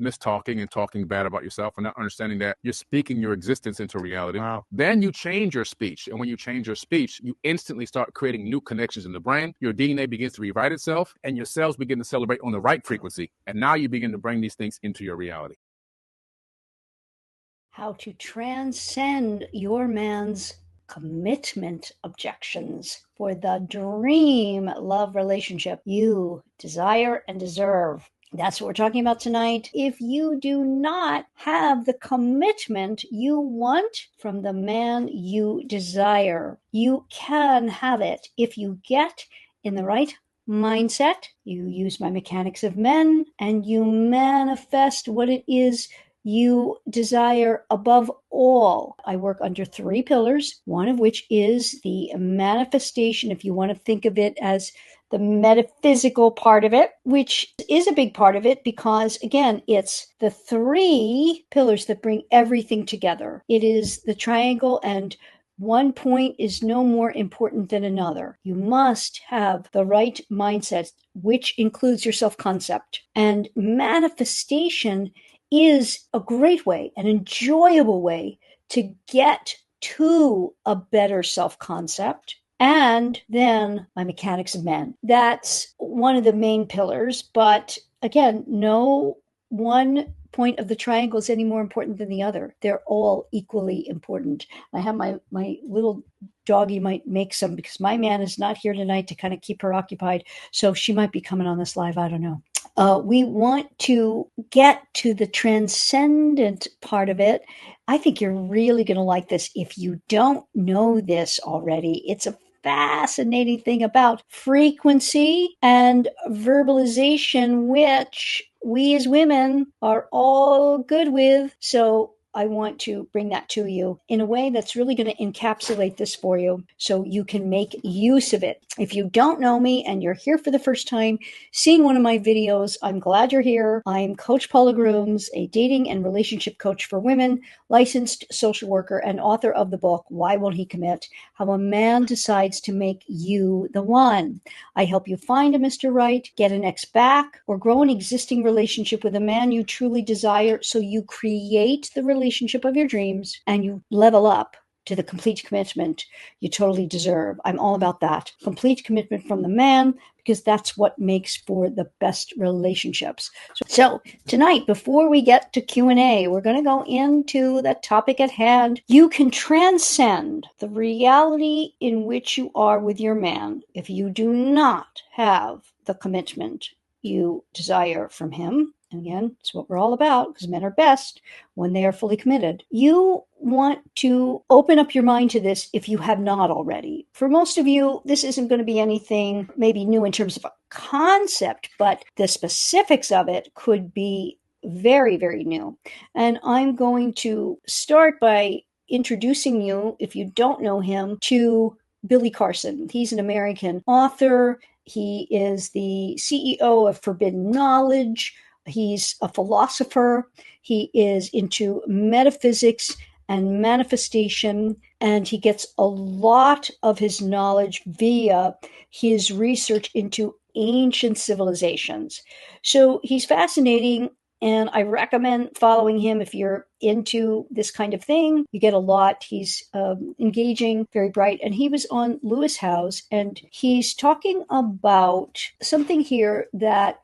mistalking and talking bad about yourself and not understanding that you're speaking your existence into reality. Wow. Then you change your speech. And when you change your speech, you instantly start creating new connections in the brain. Your DNA begins to rewrite itself and your cells begin to celebrate on the right frequency. And now you begin to bring these things into your reality. How to transcend your man's commitment objections for the dream love relationship you desire and deserve. That's what we're talking about tonight. If you do not have the commitment you want from the man you desire, you can have it if you get in the right mindset, you use my mechanics of men, and you manifest what it is you desire above all. I work under 3 pillars, one of which is the manifestation, if you want to think of it as the metaphysical part of it, which is a big part of it because, again, it's the 3 pillars that bring everything together. It is the triangle, and one point is no more important than another. You must have the right mindset, which includes your self-concept. And manifestation is a great way, an enjoyable way to get to a better self-concept. And then my mechanics of men. That's one of the main pillars. But again, no one point of the triangle is any more important than the other. They're all equally important. I have my little doggy might make some because my man is not here tonight to kind of keep her occupied. So she might be coming on this live. I don't know. We want to get to the transcendent part of it. I think you're really going to like this. If you don't know this already, it's a fascinating thing about frequency and verbalization, which we as women are all good with. So I want to bring that to you in a way that's really going to encapsulate this for you so you can make use of it. If you don't know me and you're here for the first time, seeing one of my videos, I'm glad you're here. I'm Coach Paula Grooms, a dating and relationship coach for women, licensed social worker, and author of the book, Why Won't He Commit? How a Man Decides to Make You the One. I help you find a Mr. Right, get an ex back, or grow an existing relationship with a man you truly desire so you create the relationship of your dreams and you level up to the complete commitment you totally deserve. I'm all about that. Complete commitment from the man, because that's what makes for the best relationships. So tonight, before we get to Q&A, we're going to go into the topic at hand. You can transcend the reality in which you are with your man if you do not have the commitment you desire from him. And again, it's what we're all about, because men are best when they are fully committed. You want to open up your mind to this if you have not already. For most of you, this isn't going to be anything maybe new in terms of a concept, but the specifics of it could be very, very new. And I'm going to start by introducing you, if you don't know him, to Billy Carson. He's an American author. He is the CEO of Forbidden Knowledge. He's a philosopher. He is into metaphysics and manifestation, and he gets a lot of his knowledge via his research into ancient civilizations. So he's fascinating, and I recommend following him if you're into this kind of thing. You get a lot. He's engaging, very bright. And he was on Lewis House, and he's talking about something here that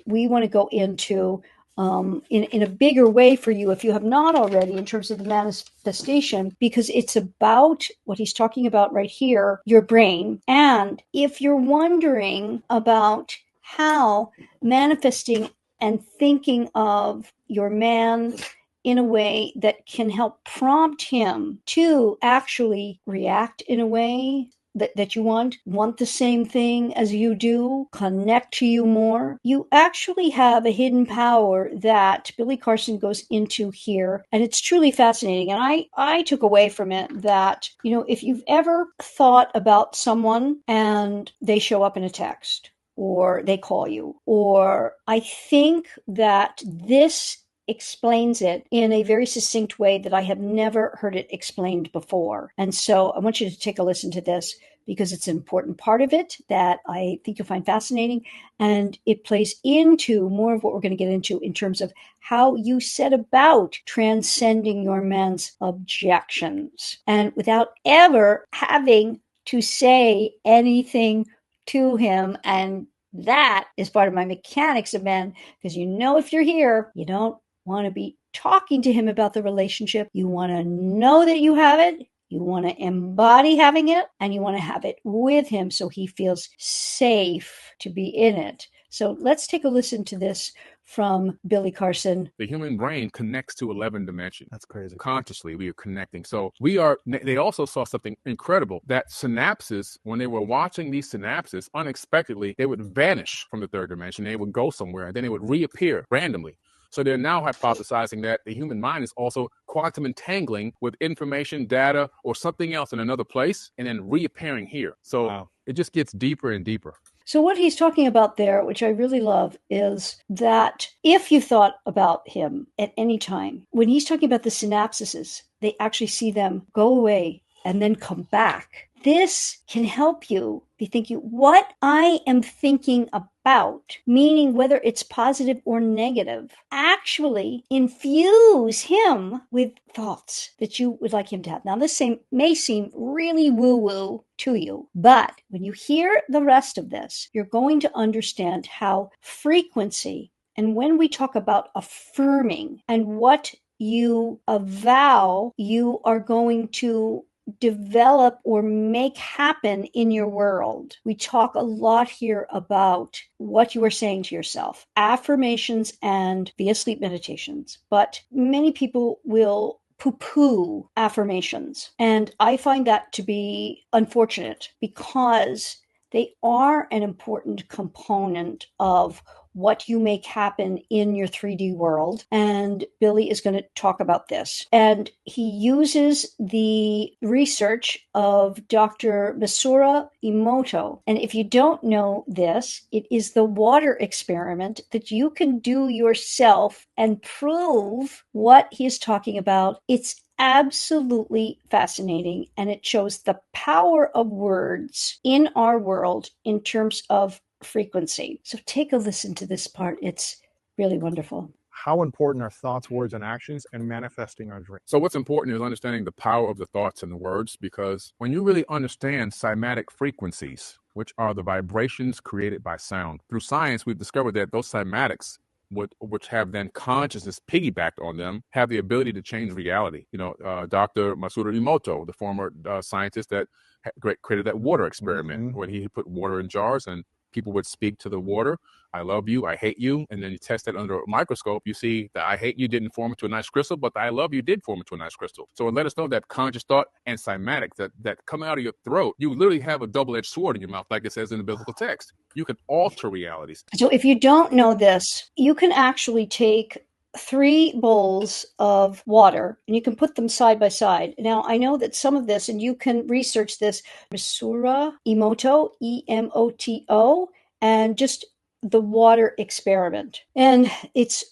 we want to go into in a bigger way for you if you have not already, in terms of the manifestation, because it's about what he's talking about right here, your brain. And if you're wondering about how manifesting and thinking of your man in a way that can help prompt him to actually react in a way that you want the same thing as you do, connect to you more, you actually have a hidden power that Billy Carson goes into here. And it's truly fascinating. And I took away from it that, if you've ever thought about someone and they show up in a text, or they call you, or I think that this explains it in a very succinct way that I have never heard it explained before. And so I want you to take a listen to this. because it's an important part of it that I think you'll find fascinating. And it plays into more of what we're going to get into in terms of how you set about transcending your man's objections and without ever having to say anything to him. And that is part of my mechanics of men, because if you're here, you don't want to be talking to him about the relationship. You want to know that you have it. You want to embody having it, and you want to have it with him so he feels safe to be in it. So let's take a listen to this from Billy Carson. The human brain connects to 11 dimensions. That's crazy. Consciously, we are connecting. So they also saw something incredible, that synapses, when they were watching these synapses, unexpectedly, they would vanish from the third dimension. They would go somewhere, and then they would reappear randomly. So they're now hypothesizing that the human mind is also quantum entangling with information, data, or something else in another place, and then reappearing here. So It just gets deeper and deeper. So what he's talking about there, which I really love, is that if you thought about him at any time, when he's talking about the synapses, they actually see them go away and then come back. This can help you be thinking what I am thinking about, meaning whether it's positive or negative, actually infuse him with thoughts that you would like him to have. Now, this may seem really woo-woo to you, but when you hear the rest of this, you're going to understand how frequency, and when we talk about affirming and what you avow, you are going to develop or make happen in your world. We talk a lot here about what you are saying to yourself, affirmations and via sleep meditations, but many people will poo-poo affirmations. And I find that to be unfortunate because they are an important component of what you make happen in your 3D world. And Billy is going to talk about this. And he uses the research of Dr. Masaru Emoto. And if you don't know this, it is the water experiment that you can do yourself and prove what he is talking about. It's absolutely fascinating, and it shows the power of words in our world in terms of frequency. So take a listen to this part. It's really wonderful. How important are thoughts, words, and actions in manifesting our dreams? So what's important is understanding the power of the thoughts and the words, because when you really understand cymatic frequencies, which are the vibrations created by sound, through science, we've discovered that those cymatics, which have then consciousness piggybacked on them, have the ability to change reality. Dr. Masaru Emoto, the former scientist that created that water experiment, when he put water in jars and people would speak to the water, I love you, I hate you, and then you test it under a microscope, you see that I hate you didn't form into a nice crystal, but the I love you did form into a nice crystal. So it let us know that conscious thought and cymatics that come out of your throat, you literally have a double-edged sword in your mouth, like it says in the biblical text. You can alter realities. So if you don't know this, you can actually take 3 bowls of water and you can put them side by side. Now, I know that some of this, and you can research this, Masaru Emoto, Emoto, and just the water experiment. And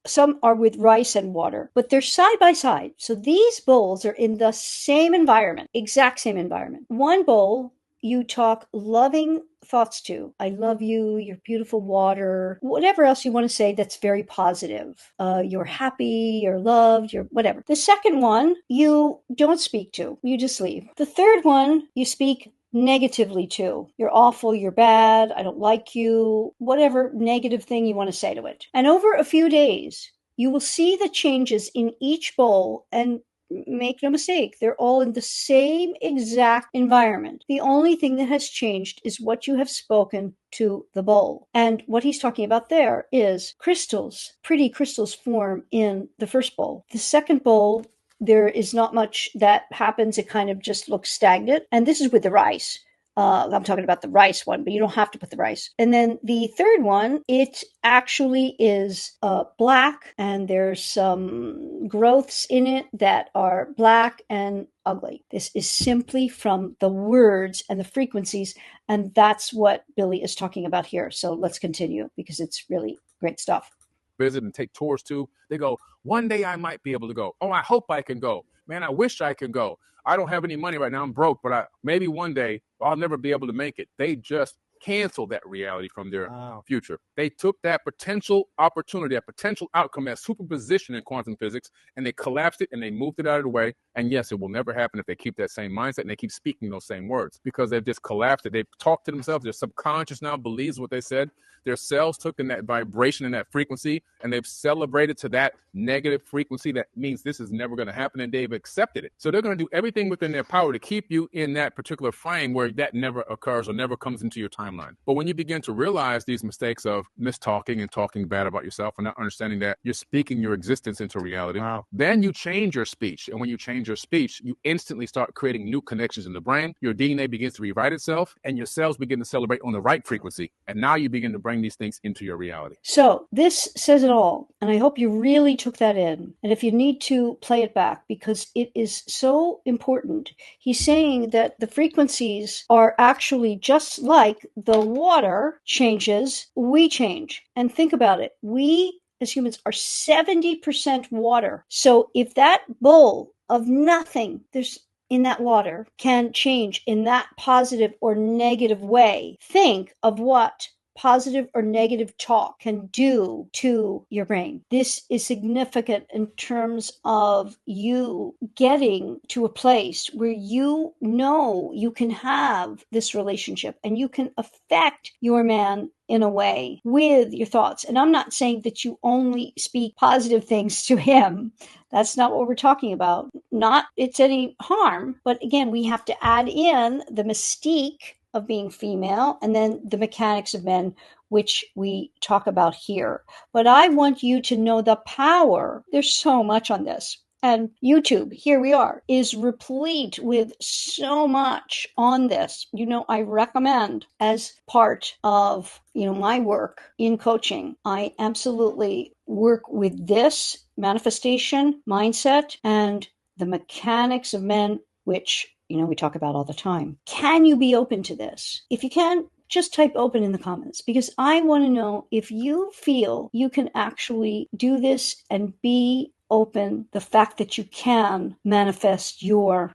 some are with rice and water, but they're side by side. So these bowls are in the same environment, exact same environment. One bowl, you talk loving thoughts to. I love you, you're beautiful water, whatever else you want to say that's very positive. You're happy, you're loved, you're whatever. The second one, you don't speak to. You just leave. The third one, you speak negatively to. You're awful, you're bad, I don't like you, whatever negative thing you want to say to it. And over a few days, you will see the changes in each bowl, and make no mistake, they're all in the same exact environment. The only thing that has changed is what you have spoken to the bowl. And what he's talking about there is crystals, pretty crystals form in the first bowl. The second bowl, there is not much that happens. It kind of just looks stagnant. And this is with the rice. I'm talking about the rice one, but you don't have to put the rice. And then the third one, it actually is black, and there's some growths in it that are black and ugly. This is simply from the words and the frequencies, and that's what Billy is talking about here. So let's continue, because it's really great stuff. visit and take tours to, they go, one day I might be able to go. Oh, I hope I can go. Man, I wish I could go. I don't have any money right now. I'm broke, but maybe one day I'll never be able to make it. They just canceled that reality from their future. They took that potential opportunity, that potential outcome, that superposition in quantum physics, and they collapsed it and they moved it out of the way. And yes, it will never happen if they keep that same mindset and they keep speaking those same words, because they've just collapsed it. They've talked to themselves. Their subconscious now believes what they said. Their cells took in that vibration and that frequency, and they've celebrated to that negative frequency. That means this is never going to happen, and they've accepted it. So they're going to do everything within their power to keep you in that particular frame where that never occurs or never comes into your timeline. But when you begin to realize these mistakes of mistalking and talking bad about yourself and not understanding that you're speaking your existence into reality, then you change your speech. And when you change your speech, you instantly start creating new connections in the brain. Your DNA begins to rewrite itself, and your cells begin to celebrate on the right frequency. And now you begin to bring these things into your reality. So this says it all. And I hope you really took that in. And if you need to, play it back, because it is so important. He's saying that the frequencies are actually just like the water changes, we change. And think about it. We as humans are 70% water. So if that bowl of nothing there's in that water can change in that positive or negative way, think of what positive or negative talk can do to your brain. This is significant in terms of you getting to a place where you know you can have this relationship and you can affect your man in a way with your thoughts. And I'm not saying that you only speak positive things to him. That's not what we're talking about. Not it's any harm, but again, we have to add in the mystique of being female and then the mechanics of men, which we talk about here. But I want you to know the power. There's so much on this. And YouTube, here we are, is replete with so much on this. I recommend as part of, my work in coaching, I absolutely work with this manifestation mindset and the mechanics of men, which we talk about all the time. Can you be open to this? If you can, just type open in the comments, because I want to know if you feel you can actually do this and be open, the fact that you can manifest your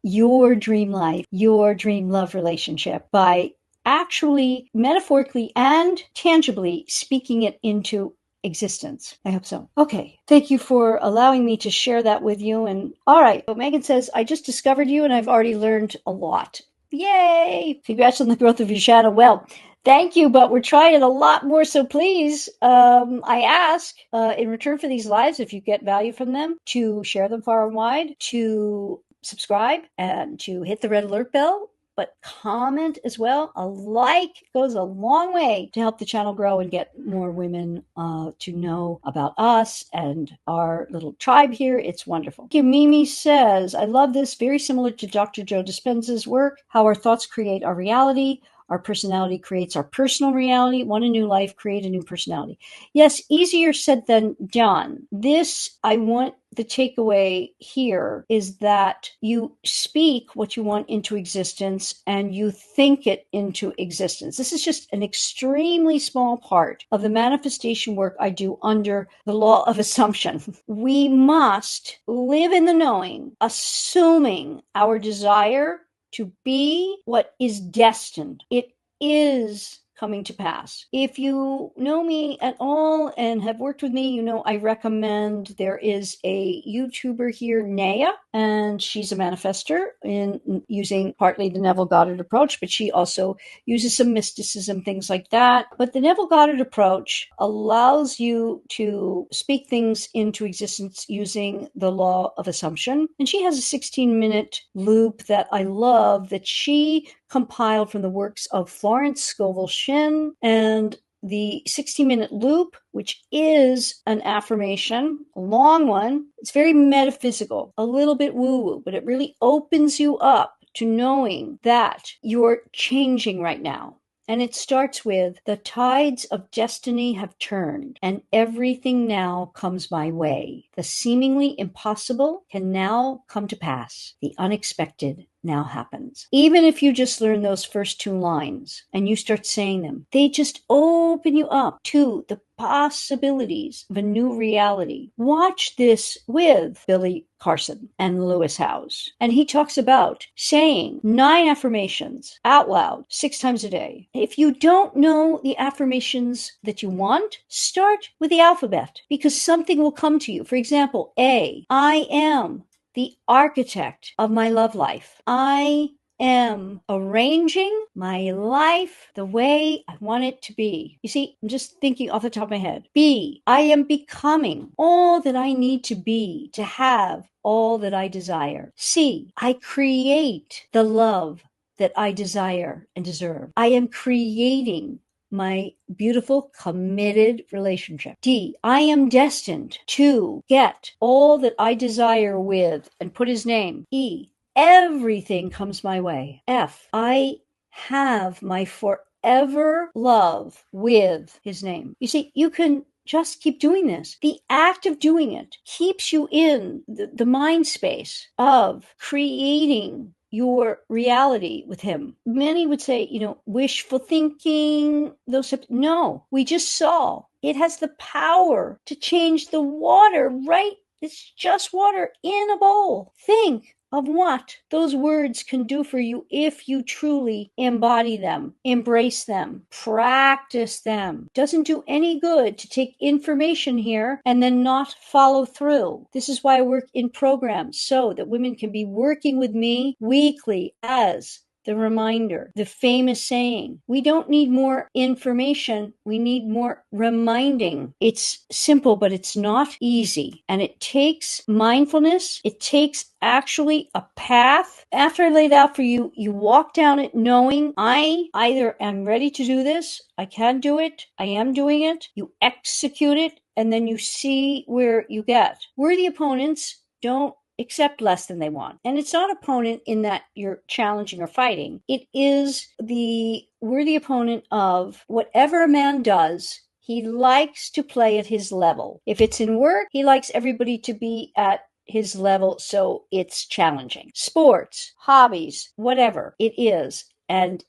dream life, your dream love relationship by actually metaphorically and tangibly speaking it into existence. I hope so. Okay. Thank you for allowing me to share that with you. And all right. So Megan says, I just discovered you and I've already learned a lot. Yay. Congrats on the growth of your shadow. Well, thank you, but we're trying a lot more. So please, I ask in return for these lives, if you get value from them, to share them far and wide, to subscribe and to hit the red alert bell. But comment as well. A like goes a long way to help the channel grow and get more women to know about us and our little tribe here. It's wonderful. Mimi says, I love this. Very similar to Dr. Joe Dispenza's work, how our thoughts create our reality. Our personality creates our personal reality. Want a new life, create a new personality. Yes, easier said than done. This, I want the takeaway here is that you speak what you want into existence and you think it into existence. This is just an extremely small part of the manifestation work I do under the law of assumption. We must live in the knowing, assuming our desire to be what is destined. It is coming to pass. If you know me at all and have worked with me, I recommend there is a YouTuber here, Naya, and she's a manifester in using partly the Neville Goddard approach, but she also uses some mysticism, things like that. But the Neville Goddard approach allows you to speak things into existence using the law of assumption. And she has a 16-minute loop that I love that she compiled from the works of Florence Scovel Shinn, and the 60-minute loop, which is an affirmation, a long one. It's very metaphysical, a little bit woo-woo, but it really opens you up to knowing that you're changing right now. And it starts with, the tides of destiny have turned, and everything now comes my way. The seemingly impossible can now come to pass. The unexpected now happens. Even if you just learn those first 2 lines and you start saying them, they just open you up to the possibilities of a new reality. Watch this with Billy Carson and Lewis Howes. And he talks about saying 9 affirmations out loud 6 times a day. If you don't know the affirmations that you want, start with the alphabet, because something will come to you. For example, A, I am the architect of my love life. I am arranging my life the way I want it to be. You see, I'm just thinking off the top of my head. B, I am becoming all that I need to be to have all that I desire. C, I create the love that I desire and deserve. I am creating my beautiful, committed relationship. D, I am destined to get all that I desire with, and put his name. E, everything comes my way. F, I have my forever love with his name. You see, you can just keep doing this. The act of doing it keeps you in the mind space of creating your reality with him. Many would say, wishful thinking, those. No, we just saw it has the power to change the water, right? It's just water in a bowl. Think of what those words can do for you if you truly embody them, embrace them, practice them. Doesn't do any good to take information here and then not follow through. This is why I work in programs, so that women can be working with me weekly as the reminder, the famous saying, we don't need more information, we need more reminding. It's simple, but it's not easy. And it takes mindfulness. It takes actually a path. After I laid out for you, you walk down it knowing I either am ready to do this, I can do it, I am doing it. You execute it, and then you see where you get. Worthy opponents don't accept less than they want. And it's not opponent in that you're challenging or fighting. It is the worthy opponent of whatever a man does, he likes to play at his level. If it's in work, he likes everybody to be at his level, so it's challenging. Sports, hobbies, whatever it is. And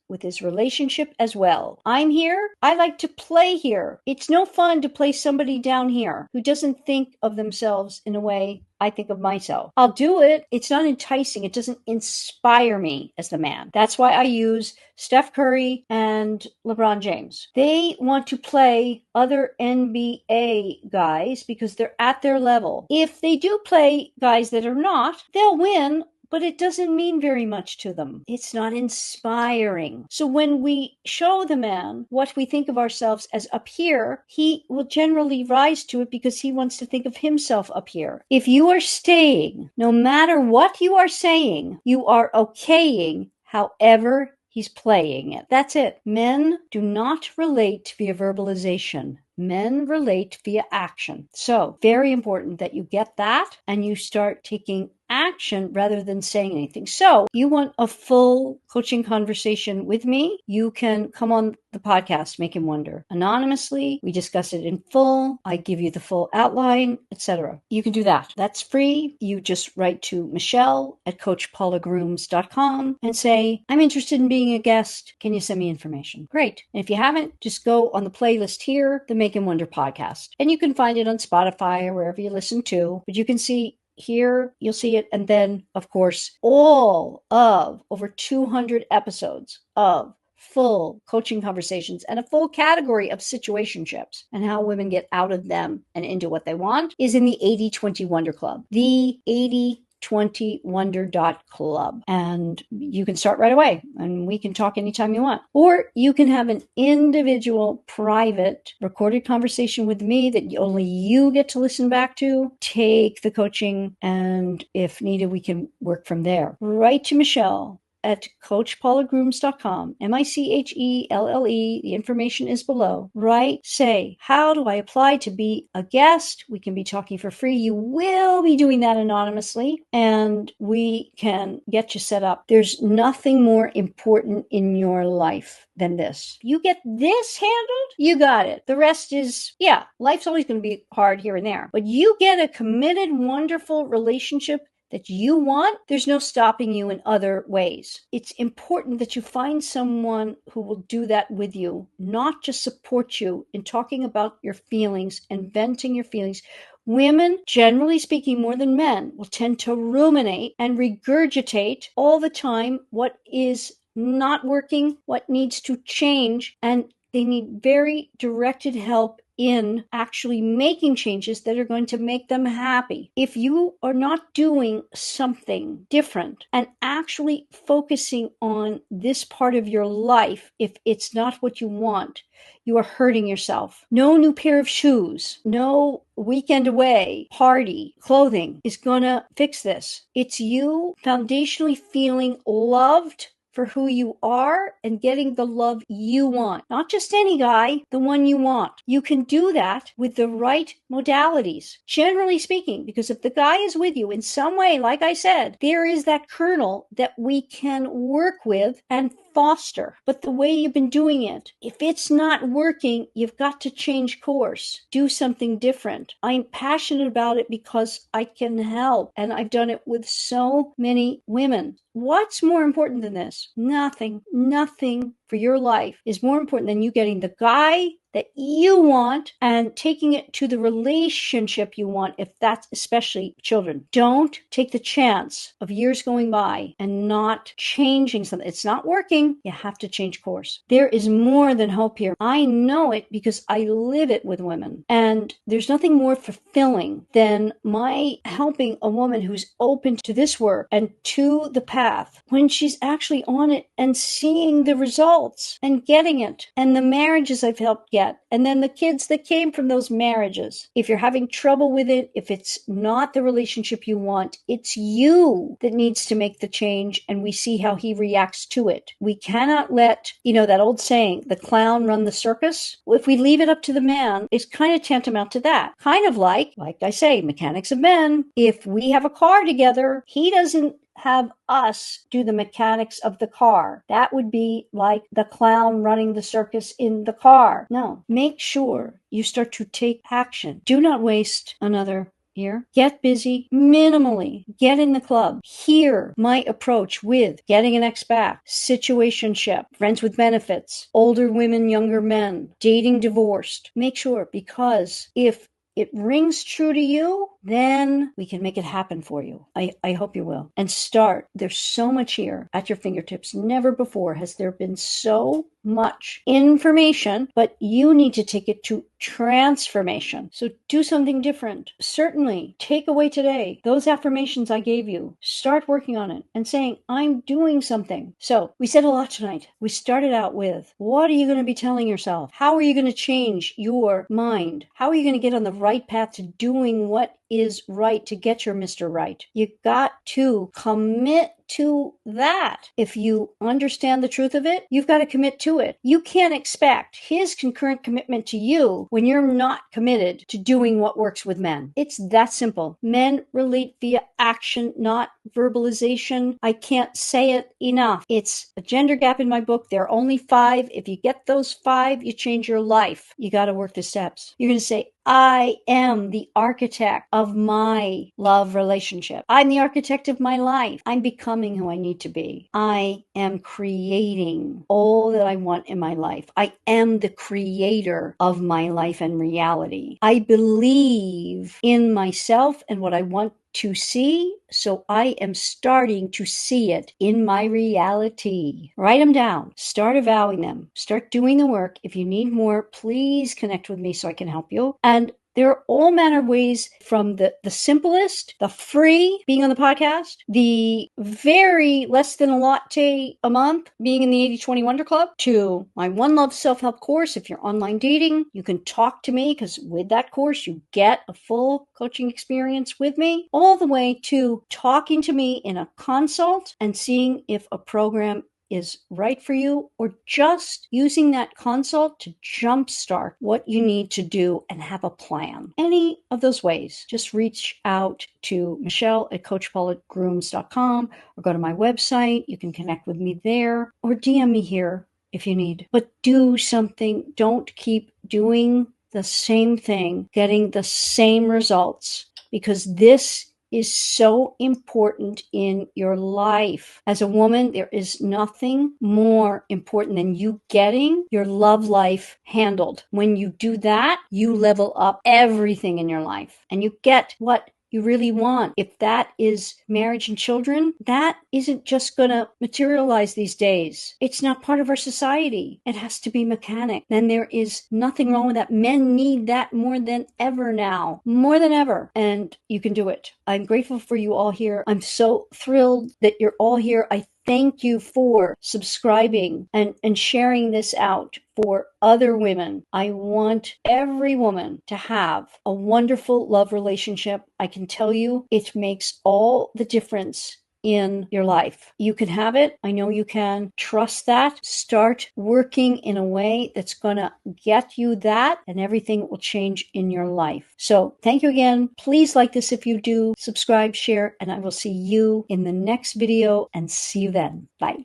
with his relationship as well. I'm here. I like to play here. It's no fun to play somebody down here who doesn't think of themselves in a way I think of myself. I'll do it. It's not enticing. It doesn't inspire me as the man. That's why I use Steph Curry and LeBron James. They want to play other NBA guys because they're at their level. If they do play guys that are not, they'll win, but it doesn't mean very much to them. It's not inspiring. So when we show the man what we think of ourselves as up here, he will generally rise to it because he wants to think of himself up here. If you are staying, no matter what you are saying, you are okaying however he's playing it. That's it. Men do not relate via verbalization. Men relate via action. So very important that you get that and you start taking action rather than saying anything. So you want a full coaching conversation with me, you can come on the podcast, Make Him Wonder. Anonymously, we discuss it in full. I give you the full outline, etc. You can do that. That's free. You just write to Michelle at coachpaulagrooms.com and say, I'm interested in being a guest. Can you send me information? Great. And if you haven't, just go on the playlist here, the Make Him Wonder podcast. And you can find it on Spotify or wherever you listen to, but you can see here, you'll see it. And then, of course, all of over 200 episodes of full coaching conversations and a full category of situationships and how women get out of them and into what they want is in the 80-20 Wonder Club. The 80-20wonder.club. And you can start right away and we can talk anytime you want. Or you can have an individual private recorded conversation with me that only you get to listen back to. Take the coaching, and if needed, we can work from there. Write to Michelle at coachpaulagrooms.com, MICHELLE. The information is below. Right? Say, how do I apply to be a guest? We can be talking for free. You will be doing that anonymously, and we can get you set up. There's nothing more important in your life than this. You get this handled, you got it. The rest is, life's always going to be hard here and there, but you get a committed, wonderful relationship that you want, there's no stopping you in other ways. It's important that you find someone who will do that with you, not just support you in talking about your feelings and venting your feelings. Women, generally speaking, more than men, will tend to ruminate and regurgitate all the time what is not working, what needs to change, and they need very directed help in actually making changes that are going to make them happy. If you are not doing something different and actually focusing on this part of your life, if it's not what you want, you are hurting yourself. No new pair of shoes, no weekend away, party, clothing is going to fix this. It's you foundationally feeling loved for who you are and getting the love you want. Not just any guy, the one you want. You can do that with the right modalities, generally speaking, because if the guy is with you in some way, like I said, there is that kernel that we can work with and foster. But the way you've been doing it, if it's not working, you've got to change course, do something different. I'm passionate about it because I can help, and I've done it with so many women. What's more important than this? Nothing for your life is more important than you getting the guy that you want and taking it to the relationship you want, if that's especially children. Don't take the chance of years going by and not changing something. It's not working. You have to change course. There is more than hope here. I know it because I live it with women. And there's nothing more fulfilling than my helping a woman who's open to this work and to the path when she's actually on it and seeing the results and getting it, and the marriages I've helped get, and then the kids that came from those marriages. If you're having trouble with it, if it's not the relationship you want, it's you that needs to make the change, and we see how he reacts to it. We cannot let, that old saying, the clown run the circus. If we leave it up to the man, it's kind of tantamount to that. Kind of like I say, mechanics of men. If we have a car together, he doesn't have us do the mechanics of the car. That would be like the clown running the circus in the car. No, make sure you start to take action. Do not waste another year. Get busy minimally. Get in the club. Hear my approach with getting an ex back, situationship, friends with benefits, older women, younger men, dating divorced. Make sure, because if it rings true to you, then we can make it happen for you. I hope you will. And start. There's so much here at your fingertips. Never before has there been so much information, but you need to take it to transformation. So do something different. Certainly take away today those affirmations I gave you. Start working on it and saying, I'm doing something. So we said a lot tonight. We started out with, what are you going to be telling yourself? How are you going to change your mind? How are you going to get on the right path to doing what is right to get your Mr. Right? You got to commit to that. If you understand the truth of it, you've got to commit to it. You can't expect his concurrent commitment to you when you're not committed to doing what works with men. It's that simple. Men relate via action, not verbalization. I can't say it enough. It's a gender gap in my book. There are only 5. If you get those 5, you change your life. You got to work the steps. You're going to say, I am the architect of my love relationship. I'm the architect of my life. I'm becoming who I need to be. I am creating all that I want in my life. I am the creator of my life and reality. I believe in myself and what I want to see, so I am starting to see it in my reality. Write them down. Start avowing them. Start doing the work. If you need more, please connect with me so I can help you. And there are all manner of ways, from the simplest, the free, being on the podcast, the very less than a latte a month, being in the 80/20 Wonder Club, to my One Love self-help course. If you're online dating, you can talk to me, because with that course, you get a full coaching experience with me, all the way to talking to me in a consult and seeing if a program is right for you, or just using that consult to jumpstart what you need to do and have a plan. Any of those ways, just reach out to Michelle at coachpaula@grooms.com, or go to my website. You can connect with me there, or DM me here if you need. But do something. Don't keep doing the same thing, getting the same results, because this is so important in your life. As a woman, there is nothing more important than you getting your love life handled. When you do that, you level up everything in your life and you get what you really want. If that is marriage and children, that isn't just going to materialize these days. It's not part of our society. It has to be mechanic. Then there is nothing wrong with that. Men need that more than ever now, more than ever. And you can do it. I'm grateful for you all here. I'm so thrilled that you're all here. I thank you for subscribing and sharing this out for other women. I want every woman to have a wonderful love relationship. I can tell you it makes all the difference in your life. You can have it. I know you can. Trust that. Start working in a way that's going to get you that, and everything will change in your life. So thank you again. Please like this if you do. Subscribe, share, and I will see you in the next video, and see you then. Bye.